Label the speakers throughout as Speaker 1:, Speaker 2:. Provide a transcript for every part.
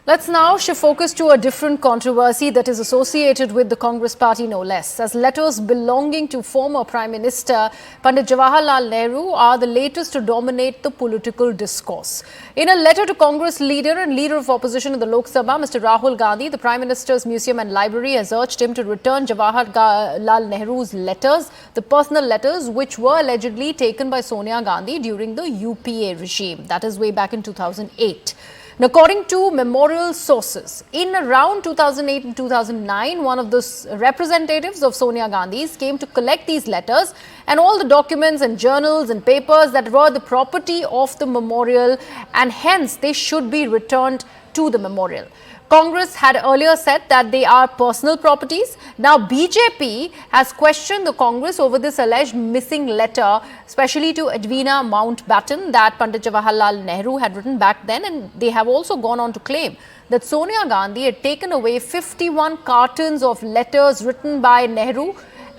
Speaker 1: Let's now shift focus to a different controversy that is associated with the Congress party no less, as letters belonging to former Prime Minister Pandit Jawaharlal Nehru are the latest to dominate the political discourse. In a letter to Congress leader and leader of opposition in the Lok Sabha, Mr. Rahul Gandhi, the Prime Minister's Museum and Library has urged him to return Jawaharlal Nehru's letters, the personal letters which were allegedly taken by Sonia Gandhi during the UPA regime, that is way back in 2008. Now, according to memorial sources, in around 2008 and 2009, one of the representatives of Sonia Gandhi's came to collect these letters and all the documents and journals and papers that were the property of the memorial, and hence they should be returned to the memorial. Congress had earlier said that they are personal properties. Now, BJP has questioned the Congress over this alleged missing letter, especially to Edwina Mountbatten, that Pandit Jawaharlal Nehru had written back then. And they have also gone on to claim that Sonia Gandhi had taken away 51 cartons of letters written by Nehru.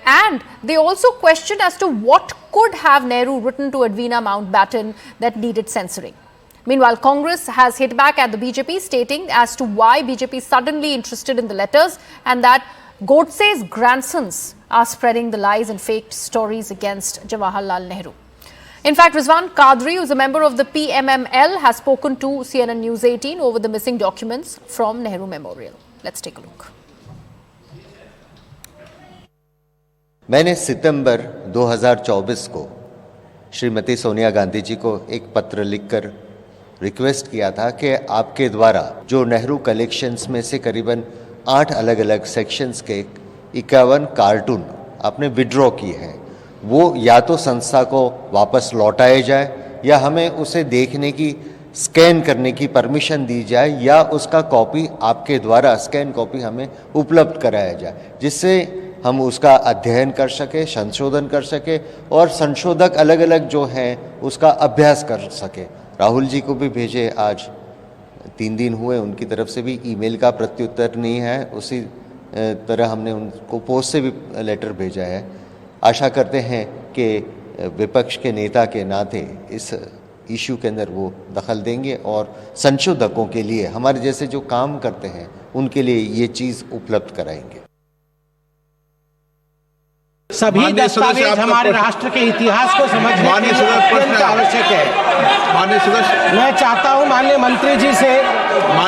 Speaker 1: And they also questioned as to what could have Nehru written to Edwina Mountbatten that needed censoring. Meanwhile, Congress has hit back at the BJP, stating as to why BJP is suddenly interested in the letters and that Godse's grandsons are spreading the lies and fake stories against Jawaharlal Nehru. In fact, Rizwan Qadri, who is a member of the PMML, has spoken to CNN News 18 over the missing documents from Nehru Memorial. Let's take a look.
Speaker 2: मैंने सितंबर 2024 को श्रीमती सोनिया गांधी जी को एक पत्र लिखकर request किया था कि आपके द्वारा जो नेहरू कलेक्शंस में से करीबन 8 अलग अलग सेक्शंस के 51 कार्टून आपने विड्रॉ किए हैं, वो या तो संस्था को वापस लौटाए जाए या हमें उसे देखने की, स्कैन करने की परमिशन दी जाए या उसका कॉपी आपके द्वारा स्कैन कॉपी हमें उपलब्ध कराया जाए, जिससे हम उसका अध्ययन कर सके, संशोधन कर सके और संशोधक अलग अलग जो हैं उसका अभ्यास कर सके। राहुल जी को भी भेजे, आज 3 दिन हुए, उनकी तरफ से भी ईमेल का प्रत्युत्तर नहीं है। उसी तरह हमने उनको पोस्ट से भी लेटर भेजा है। आशा करते हैं कि विपक्ष के नेता के नाते इस इशू के अंदर वो दखल देंगे और संशोधकों के लिए, हमारे जैसे जो काम करते हैं उनके लिए ये चीज़ उपलब्ध कराएंगे।
Speaker 3: सभी दस्तावेज हमारे राष्ट्र के इतिहास को समझने के लिए अत्यंत आवश्यक है। मैं चाहता हूं माननीय मंत्री जी से,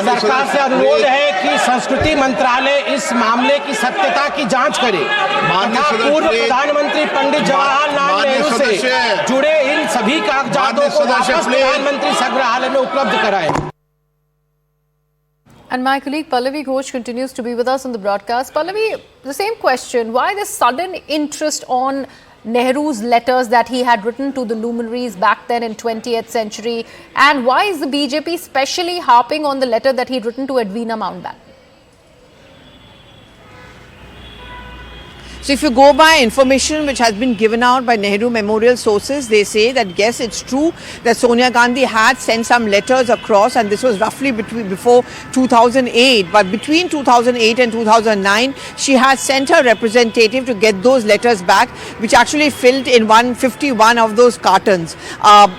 Speaker 3: सरकार से अनुरोध है कि संस्कृति मंत्रालय इस मामले की सत्यता की जांच करे तथा पूर्व प्रधानमंत्री पंडित जवाहरलाल नेहरू से जुड़े इन सभी कागजातों को वापस प्रधानमंत्री संग्रहालय में उपलब्ध कराएं।
Speaker 1: And my colleague Pallavi Ghosh continues to be with us on the broadcast. Pallavi, the same question. Why this sudden interest on Nehru's letters that he had written to the luminaries back then in 20th century? And why is the BJP specially harping on the letter that he'd written to Edwina Mountbatten?
Speaker 4: So if you go by information which has been given out by Nehru Memorial sources, they say that yes, it's true that Sonia Gandhi had sent some letters across, and this was roughly before 2008. But between 2008 and 2009, she has sent her representative to get those letters back, which actually filled in 151 of those cartons.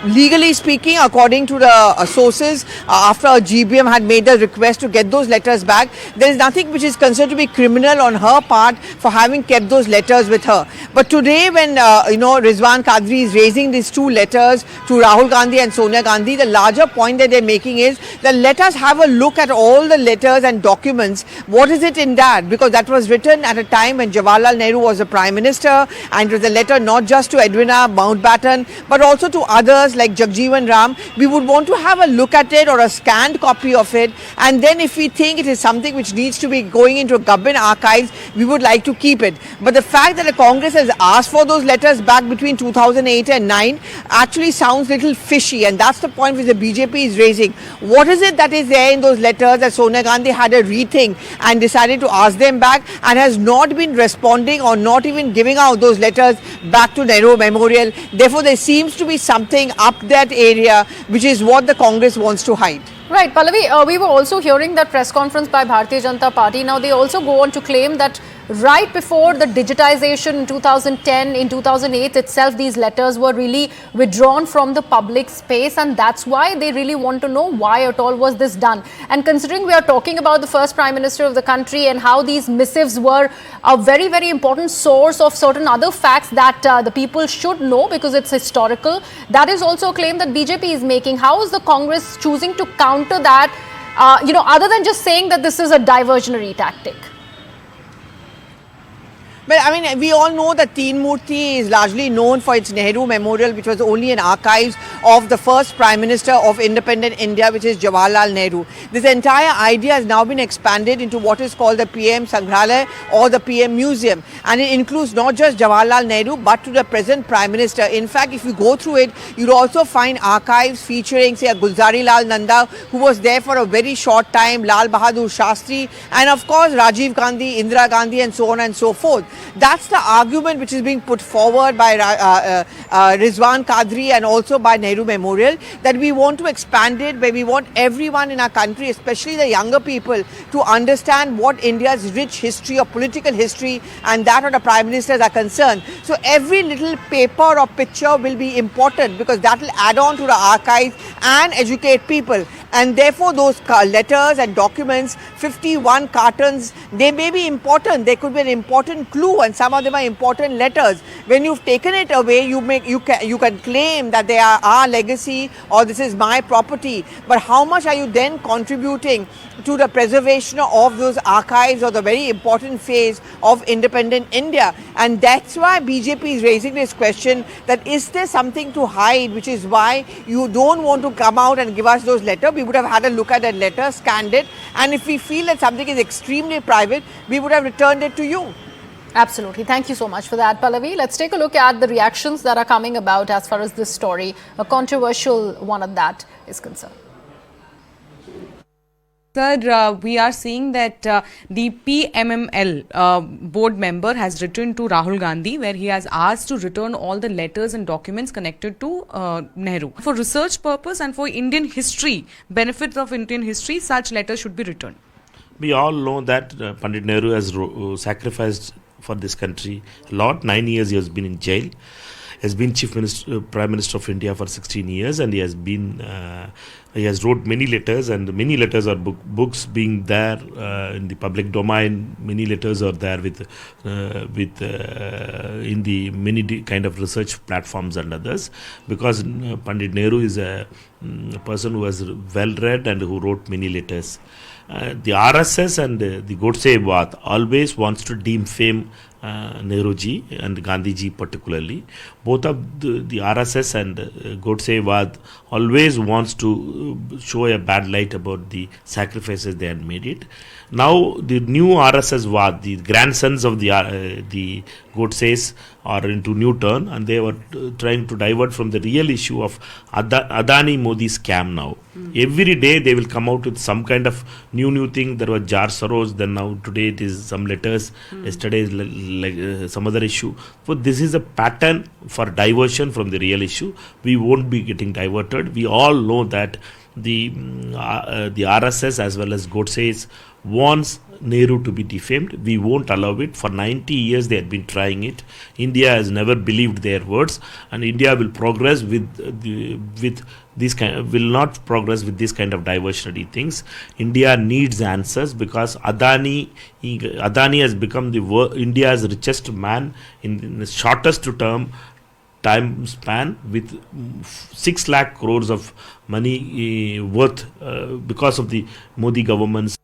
Speaker 4: Legally speaking, according to the sources, after a GBM had made a request to get those letters back, there is nothing which is considered to be criminal on her part for having kept those letters with her. But today when Rizwan Qadri is raising these 2 letters to Rahul Gandhi and Sonia Gandhi, the larger point that they're making is that let us have a look at all the letters and documents. What is it in that? Because that was written at a time when Jawaharlal Nehru was the Prime Minister, and it was a letter not just to Edwina Mountbatten but also to others like Jagjeevan Ram. We would want to have a look at it or a scanned copy of it, and then if we think it is something which needs to be going into government archives, we would like to keep it. But the fact that the Congress has asked for those letters back between 2008 and 9 actually sounds a little fishy, and that's the point which the BJP is raising. What is it that is there in those letters that Sonia Gandhi had a rethink and decided to ask them back and has not been responding or not even giving out those letters back to Nehru Memorial? Therefore, there seems to be something up that area which is what the Congress wants to hide.
Speaker 1: Right, Pallavi, we were also hearing that press conference by Bharatiya Janata Party. Now, they also go on to claim that right before the digitization in 2010, in 2008 itself, these letters were really withdrawn from the public space, and that's why they really want to know why at all was this done. And considering we are talking about the first Prime Minister of the country and how these missives were a very, very important source of certain other facts that the people should know because it's historical, that is also a claim that BJP is making. How is the Congress choosing to counter that, other than just saying that this is a diversionary tactic?
Speaker 4: Well, I mean, we all know that Teen Murti is largely known for its Nehru Memorial, which was only in archives of the first Prime Minister of independent India, which is Jawaharlal Nehru. This entire idea has now been expanded into what is called the PM Sangrahalaya or the PM Museum. And it includes not just Jawaharlal Nehru, but to the present Prime Minister. In fact, if you go through it, you'll also find archives featuring, say, a Gulzari Lal Nanda, who was there for a very short time, Lal Bahadur Shastri, and of course, Rajiv Gandhi, Indira Gandhi, and so on and so forth. That's the argument which is being put forward by Rizwan Kadri and also by Nehru Memorial, that we want to expand it, where we want everyone in our country, especially the younger people, to understand what India's rich history or political history and that of the Prime Ministers are concerned. So every little paper or picture will be important because that will add on to the archives and educate people. And therefore those letters and documents, 51 cartons, they may be important. They could be an important clue, and some of them are important letters. When you've taken it away, you can claim that they are our legacy or this is my property. But how much are you then contributing to the preservation of those archives or the very important phase of independent India? And that's why BJP is raising this question, that is there something to hide, which is why you don't want to come out and give us those letters. We would have had a look at that letter, scanned it, and if we feel that something is extremely private, we would have returned it to you.
Speaker 1: Absolutely. Thank you so much for that, Pallavi. Let's take a look at the reactions that are coming about as far as this story, a controversial one of that, is concerned.
Speaker 5: Sir, we are seeing that the PMML board member has written to Rahul Gandhi, where he has asked to return all the letters and documents connected to Nehru. For research purpose and for Indian history, benefits of Indian history, such letters should be returned.
Speaker 6: We all know that Pandit Nehru has sacrificed for this country a lot. 9 years he has been in jail. He has been Prime Minister of India for 16 years, and he has wrote many letters, and many letters are books being there in the public domain. Many letters are there with in the many kind of research platforms and others, because Pandit Nehru is a person who was well read and who wrote many letters. The RSS and the Godse Wad always wants to defame Nehruji and Gandhiji particularly. Both of the RSS and Godse Wad always wants to show a bad light about the sacrifices they had made it. Now the new RSS Wad, the grandsons of the Godses, are into new turn, and they were trying to divert from the real issue of Adani Modi scam now. Every day they will come out with some kind of new thing. There was Jar Saroz, then now today it is some letters, yesterday is some other issue. So this is a pattern for diversion from the real issue. We won't be getting diverted. We all know that the RSS as well as Godses wants Nehru to be defamed. We won't allow it. For 90 years they had been trying it. India has never believed their words, and India will progress will not progress with this kind of diversionary things. India needs answers, because Adani has become India's richest man in the shortest time span, with 6 lakh crores of money worth because of the Modi government's